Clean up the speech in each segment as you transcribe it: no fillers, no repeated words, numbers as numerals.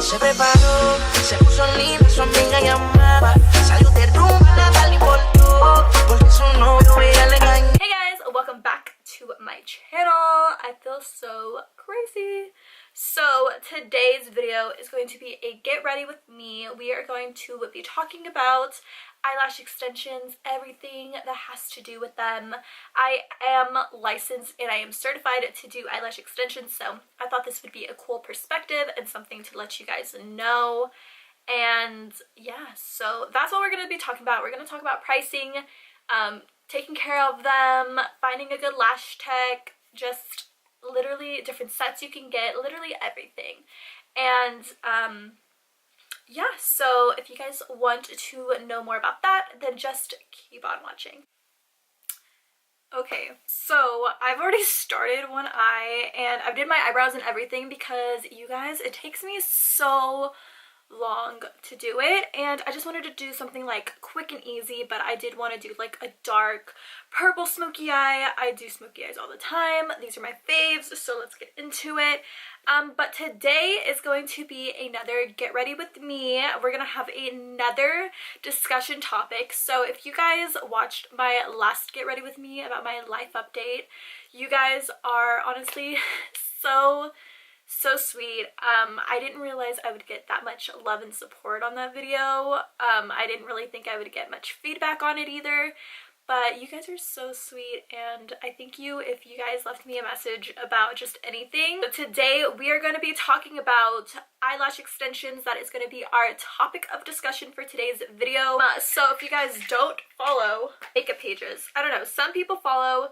Se preparó, se puso linda, su amiga llamaba. Salió de rumba, nada le importó, porque su novio ella le engañó. Hey guys, welcome back to my channel. I feel so crazy. So today's video is going to be a get ready with me. We are going to be talking about eyelash extensions, everything that has to do with them. I am licensed and I am certified to do eyelash extensions, so I thought this would be a cool perspective and something to let you guys know. And yeah, so that's what we're going to be talking about. We're going to talk about pricing, taking care of them, finding a good lash tech, just literally different sets you can get, literally everything. And yeah, so if you guys want to know more about that, then just keep on watching. Okay, so I've already started one eye and I did my eyebrows and everything because you guys, it takes me so long to do it, and I just wanted to do something like quick and easy, but I did want to do like a dark purple smoky eye. I do smoky eyes all the time. These are my faves, so let's get into it. But today is going to be another get ready with me. We're gonna have another discussion topic. So if you guys watched my last get ready with me about my life update, you guys are honestly so sweet. I didn't realize I would get that much love and support on that video. I didn't really think I would get much feedback on it either, but you guys are so sweet and I thank you if you guys left me a message about just anything. So today we are going to be talking about eyelash extensions. That is going to be our topic of discussion for today's video. So if you guys don't follow makeup pages, I don't know, some people follow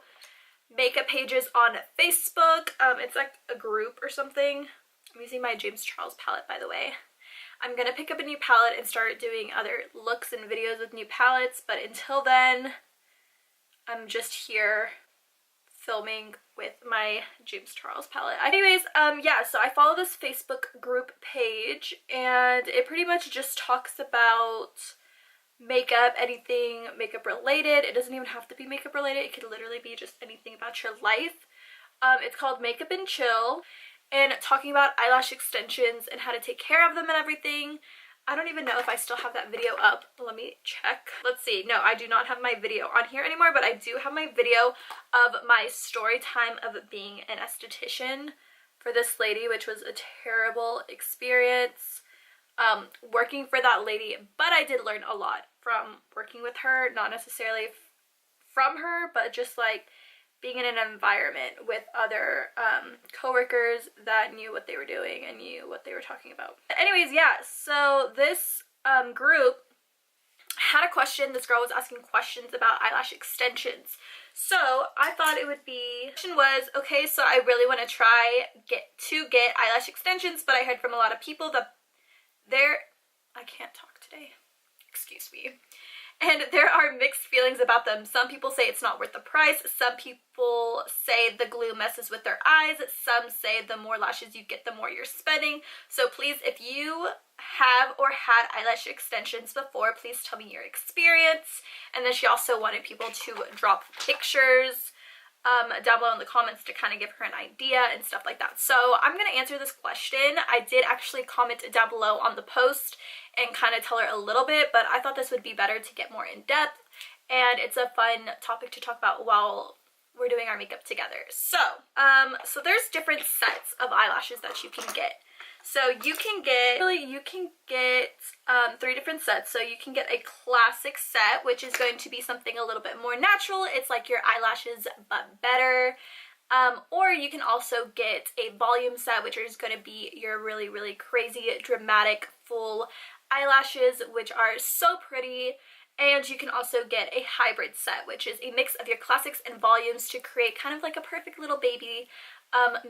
makeup pages on Facebook. It's like a group or something. I'm using my James Charles palette, by the way. I'm gonna pick up a new palette and start doing other looks and videos with new palettes, but until then I'm just here filming with my James Charles palette. Anyways, yeah, so I follow this Facebook group page and it pretty much just talks about makeup, anything makeup related. It doesn't even have to be makeup related. It could literally be just anything about your life. It's called Makeup and Chill, and talking about eyelash extensions and how to take care of them and everything. I don't even know if I still have that video up. Let me check. Let's see. No, I do not have my video on here anymore, but I do have my video of my story time of being an esthetician for this lady, which was a terrible experience. Working for that lady, but I did learn a lot from working with her, not necessarily from her, but just like being in an environment with other co-workers that knew what they were doing and knew what they were talking about. Anyways, yeah, so this group had a question. This girl was asking questions about eyelash extensions. So I thought it would be, the question was, okay, so I really want to try get eyelash extensions, but I heard from a lot of people that I can't talk today, excuse me, and there are mixed feelings about them. Some people say it's not worth the price, some people say the glue messes with their eyes, some say the more lashes you get, the more you're spending. So please, if you have or had eyelash extensions before, please tell me your experience. And then she also wanted people to drop pictures down below in the comments to kind of give her an idea and stuff like that. So I'm going to answer this question. I did actually comment down below on the post and kind of tell her a little bit, but I thought this would be better to get more in depth, and it's a fun topic to talk about while we're doing our makeup together. So, so there's different sets of eyelashes that you can get. So you can get three different sets. So you can get a classic set, which is going to be something a little bit more natural. It's like your eyelashes, but better. Or you can also get a volume set, which is going to be your really, really crazy, dramatic, full eyelashes, which are so pretty. And you can also get a hybrid set, which is a mix of your classics and volumes to create kind of like a perfect little baby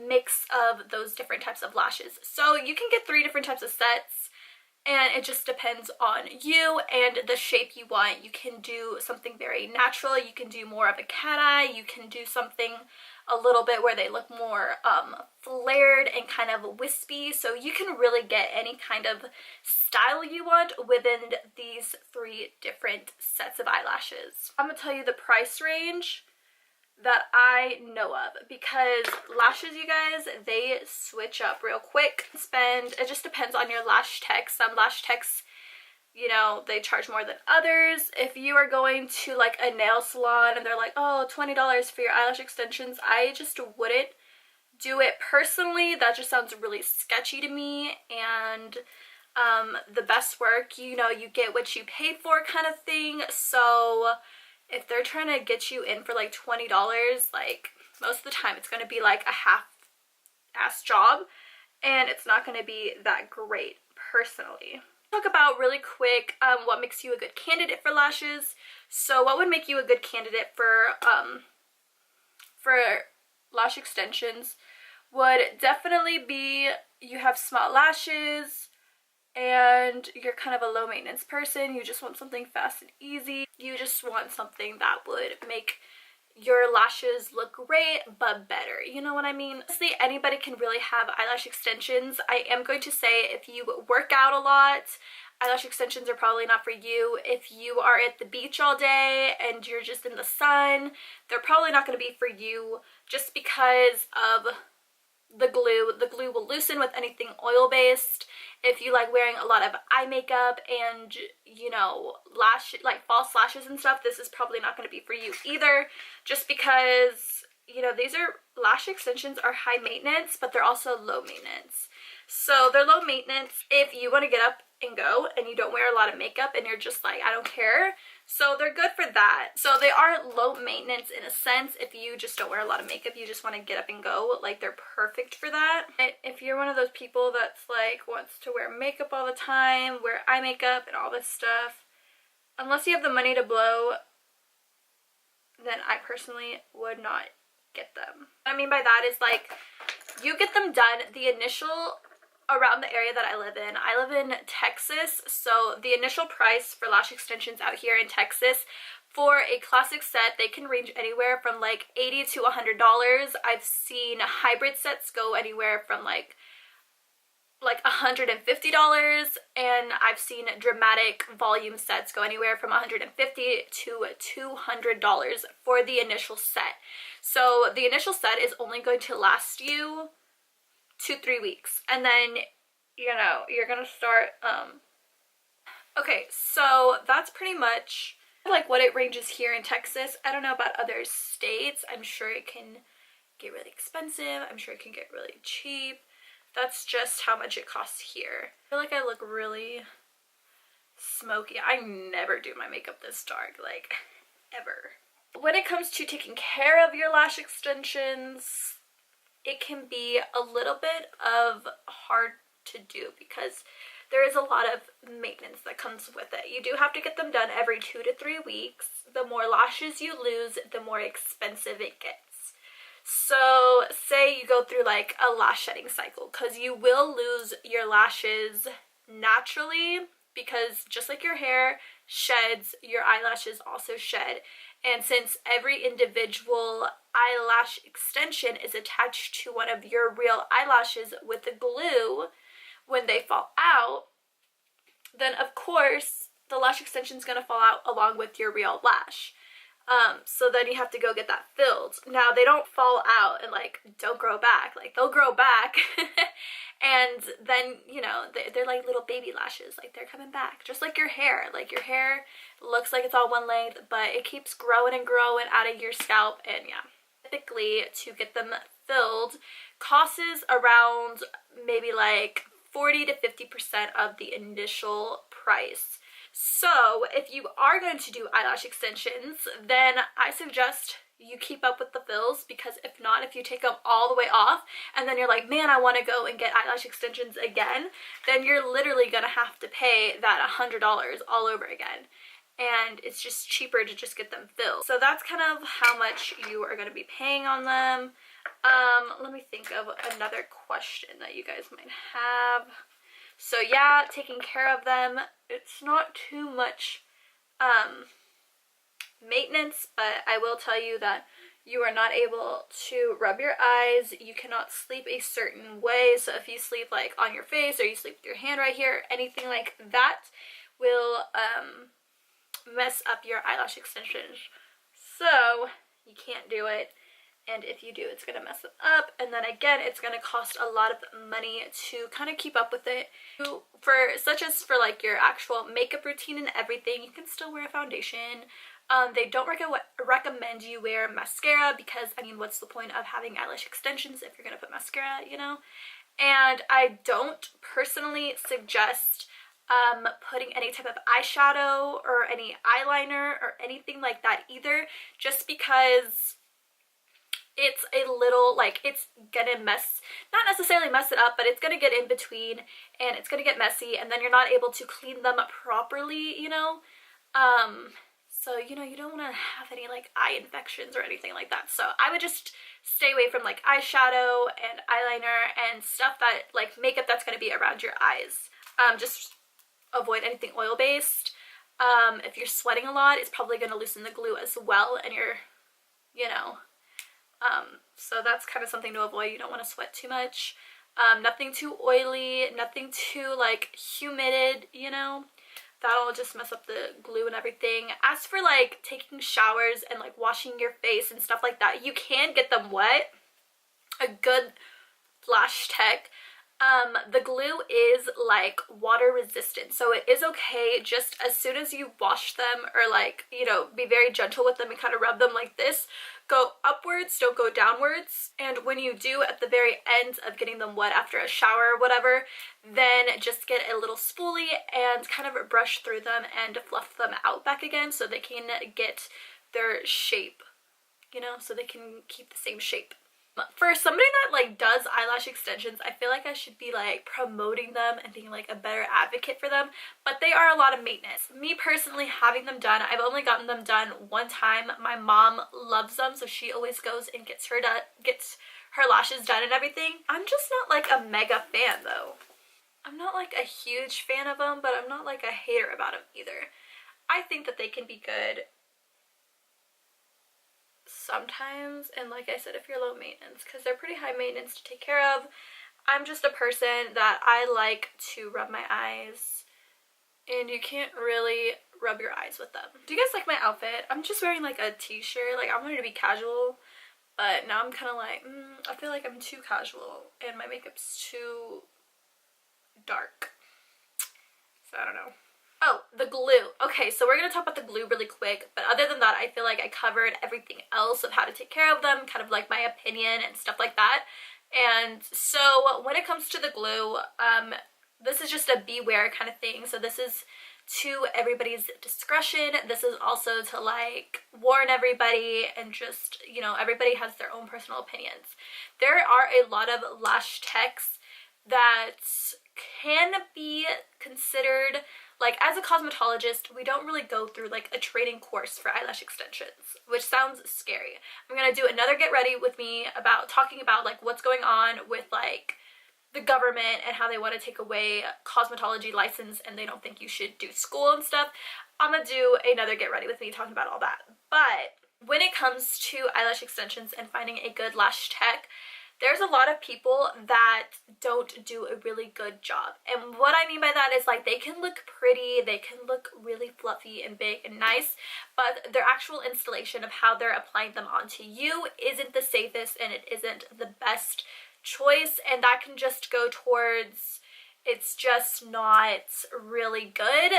mix of those different types of lashes. So you can get three different types of sets, and it just depends on you and the shape you want. You can do something very natural, you can do more of a cat eye, you can do something a little bit where they look more flared and kind of wispy. So you can really get any kind of style you want within these three different sets of eyelashes. I'm gonna tell you the price range. that I know of, because lashes, you guys, they switch up real quick. It just depends on your lash tech. Some lash techs, you know, they charge more than others. If you are going to like a nail salon and they're like, oh, $20 for your eyelash extensions, I just wouldn't do it personally. That just sounds really sketchy to me. And the best work, you know, you get what you pay for kind of thing. So if they're trying to get you in for like $20, like most of the time it's going to be like a half-ass job, and it's not going to be that great personally. Talk about really quick what makes you a good candidate for lashes. So what would make you a good candidate for lash extensions would definitely be you have small lashes and you're kind of a low maintenance person. You just want something fast and easy. You just want something that would make your lashes look great but better, you know what I mean? Honestly, anybody can really have eyelash extensions. I am going to say if you work out a lot, eyelash extensions are probably not for you. If you are at the beach all day and you're just in the sun, they're probably not going to be for you, just because of the glue. The glue will loosen with anything oil-based. If you like wearing a lot of eye makeup and, you know, like false lashes and stuff, this is probably not going to be for you either, just because, you know, lash extensions are high maintenance, but they're also low maintenance. So they're low maintenance if you want to get up and go and you don't wear a lot of makeup and you're just like, I don't care. So they're good for that. So they are low maintenance in a sense. If you just don't wear a lot of makeup, you just want to get up and go, like they're perfect for that. If you're one of those people that's like wants to wear makeup all the time, wear eye makeup and all this stuff, unless you have the money to blow, then I personally would not get them. What I mean by that is, like, you get them done the initial around the area that I live in. I live in Texas, so the initial price for lash extensions out here in Texas for a classic set, they can range anywhere from like $80 to $100. I've seen hybrid sets go anywhere from like $150, and I've seen dramatic volume sets go anywhere from $150 to $200 for the initial set. So the initial set is only going to last you 2-3 weeks, and then, you know, you're gonna start okay, so that's pretty much like what it ranges here in Texas. I don't know about other states. I'm sure it can get really expensive. I'm sure it can get really cheap. That's just how much it costs here. I feel like I look really smoky. I never do my makeup this dark, like, ever. When it comes to taking care of your lash extensions, it can be a little bit of hard to do because there is a lot of maintenance that comes with it. You do have to get them done every 2 to 3 weeks. The more lashes you lose, the more expensive it gets. So say you go through like a lash shedding cycle, because you will lose your lashes naturally, because just like your hair sheds, your eyelashes also shed. And since every individual eyelash extension is attached to one of your real eyelashes with the glue, when they fall out, then of course the lash extension is going to fall out along with your real lash. So then you have to go get that filled. Now they don't fall out and like don't grow back. Like they'll grow back and then, you know, they're like little baby lashes. Like they're coming back. Just like your hair. Like your hair looks like it's all one length, but it keeps growing and growing out of your scalp. And yeah, typically to get them filled costs around maybe like 40 to 50% of the initial price. So if you are going to do eyelash extensions, then I suggest you keep up with the fills, because if not, if you take them all the way off and then you're like, man, I want to go and get eyelash extensions again, then you're literally going to have to pay that $100 all over again. And it's just cheaper to just get them filled. So that's kind of how much you are going to be paying on them. Let me think of another question that you guys might have. So yeah, taking care of them, it's not too much maintenance, but I will tell you that you are not able to rub your eyes. You cannot sleep a certain way. So if you sleep like on your face, or you sleep with your hand right here, anything like that will mess up your eyelash extensions. So you can't do it. And if you do, it's gonna mess it up. And then again, it's gonna cost a lot of money to kind of keep up with it. Such as for like your actual makeup routine and everything, you can still wear a foundation. They don't recommend you wear mascara because, I mean, what's the point of having eyelash extensions if you're gonna put mascara, you know? And I don't personally suggest putting any type of eyeshadow or any eyeliner or anything like that either, just because it's a little, like, it's gonna not necessarily mess it up, but it's gonna get in between and it's gonna get messy, and then you're not able to clean them properly, you know? So, you know, you don't want to have any like eye infections or anything like that. So I would just stay away from like eyeshadow and eyeliner and stuff that, like, makeup that's going to be around your eyes. Just avoid anything oil based. If you're sweating a lot, it's probably going to loosen the glue as well, and you're, you know, so that's kind of something to avoid. You don't want to sweat too much. Nothing too oily, nothing too like humid, you know. That'll just mess up the glue and everything. As for like taking showers and like washing your face and stuff like that, you can get them wet. A good lash tech, the glue is like water resistant, so it is okay just as soon as you wash them, or like, you know, be very gentle with them and kind of rub them like this. Go upwards, don't go downwards. And when you do at the very end of getting them wet after a shower or whatever, then just get a little spoolie and kind of brush through them and fluff them out back again so they can get their shape, you know, so they can keep the same shape. For somebody that like does eyelash extensions, I feel like I should be like promoting them and being like a better advocate for them, but they are a lot of maintenance. Me personally, having them done, I've only gotten them done one time. My mom loves them, so she always goes and gets her lashes done and everything. I'm just not like a mega fan though. I'm not like a huge fan of them, but I'm not like a hater about them either. I think that they can be good sometimes, and like I said, if you're low maintenance, because they're pretty high maintenance to take care of. I'm just a person that I like to rub my eyes, and you can't really rub your eyes with them. Do you guys like my outfit? I'm just wearing like a t-shirt. Like, I wanted to be casual, but now I'm kind of like, I feel like I'm too casual and my makeup's too dark, so I don't know. Oh, the glue. Okay, so we're going to talk about the glue really quick, but other than that, I feel like I covered everything else of how to take care of them, kind of like my opinion and stuff like that. And so when it comes to the glue, this is just a beware kind of thing. So this is to everybody's discretion. This is also to like warn everybody, and just, you know, everybody has their own personal opinions. There are a lot of lash techs that can be considered, like, as a cosmetologist, we don't really go through like a training course for eyelash extensions, which sounds scary. I'm gonna do another get ready with me about talking about like what's going on with like the government and how they want to take away cosmetology license and they don't think you should do school and stuff. I'm gonna do another get ready with me talking about all that. But when it comes to eyelash extensions and finding a good lash tech, there's a lot of people that don't do a really good job. And what I mean by that is, like, they can look pretty, they can look really fluffy and big and nice, but their actual installation of how they're applying them onto you isn't the safest, and it isn't the best choice, and that can just go towards, it's just not really good.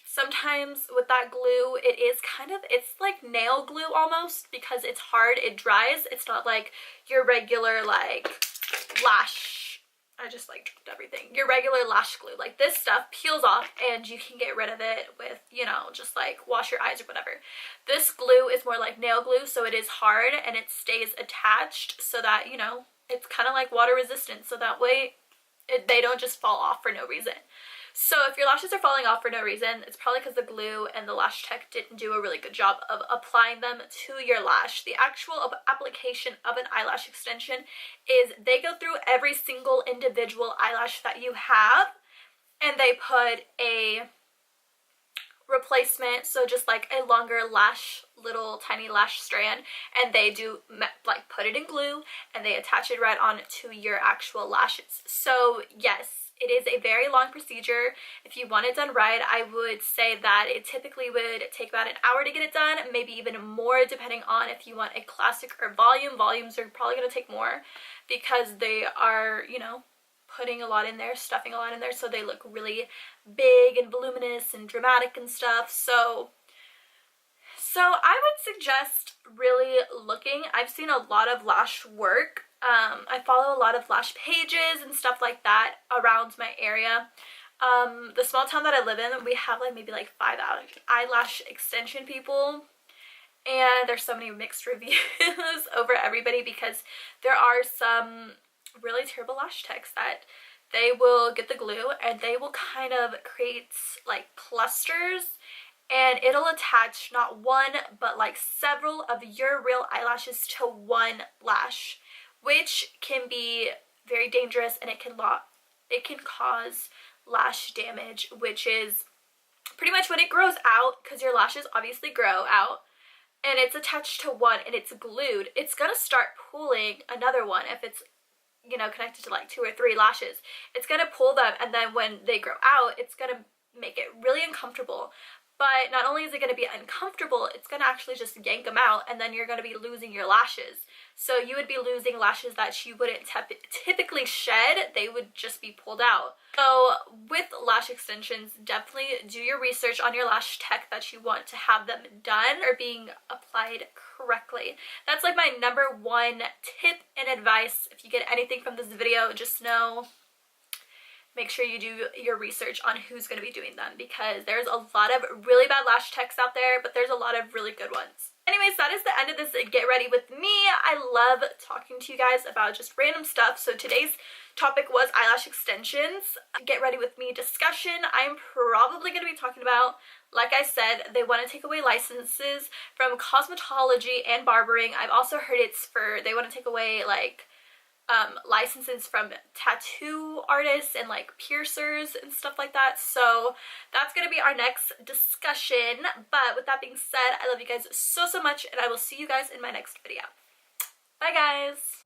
Sometimes with that glue, it is kind of, it's like nail glue almost, because it's hard, it dries. It's not like your regular like lash, I just like dropped everything, your regular lash glue. Like, this stuff peels off and you can get rid of it with, you know, just like wash your eyes or whatever. This glue is more like nail glue, so it is hard and it stays attached so that, you know, it's kind of like water resistant, so that way they don't just fall off for no reason. So if your lashes are falling off for no reason, it's probably because the glue and the lash tech didn't do a really good job of applying them to your lash. The actual application of an eyelash extension is they go through every single individual eyelash that you have, and they put a replacement, so just like a longer lash, little tiny lash strand, and they do like put it in glue and they attach it right on to your actual lashes. So yes, It is a very long procedure. If you want it done right, I would say that it typically would take about an hour to get it done, maybe even more depending on if you want a classic or volume. Volumes are probably going to take more because they are, you know, putting a lot in there, stuffing a lot in there, so they look really big and voluminous and dramatic and stuff. So I would suggest really looking. I've seen a lot of lash work. I follow a lot of lash pages and stuff like that around my area. The small town that I live in, we have like maybe like 5 eyelash extension people, and there's so many mixed reviews over everybody because there are some really terrible lash techs that they will get the glue and they will kind of create like clusters, and it'll attach not one but like several of your real eyelashes to one lash, which can be very dangerous, and it can cause lash damage, which is pretty much when it grows out, because your lashes obviously grow out and it's attached to one and it's glued, it's gonna start pulling another one. If it's, you know, connected to like 2 or 3 lashes, it's gonna pull them, and then when they grow out, it's gonna make it really uncomfortable. But not only is it going to be uncomfortable, it's going to actually just yank them out, and then you're going to be losing your lashes. So you would be losing lashes that you wouldn't typically shed, they would just be pulled out. So with lash extensions, definitely do your research on your lash tech that you want to have them done or being applied correctly. That's like my #1 tip and advice. If you get anything from this video, just know, make sure you do your research on who's going to be doing them, because there's a lot of really bad lash techs out there, but there's a lot of really good ones. Anyways, that is the end of this Get Ready With Me. I love talking to you guys about just random stuff. So today's topic was eyelash extensions. Get Ready With Me discussion. I'm probably going to be talking about, like I said, they want to take away licenses from cosmetology and barbering. I've also heard they want to take away like licenses from tattoo artists and like piercers and stuff like that. So that's gonna be our next discussion. But with that being said, I love you guys so much, and I will see you guys in my next video. Bye guys.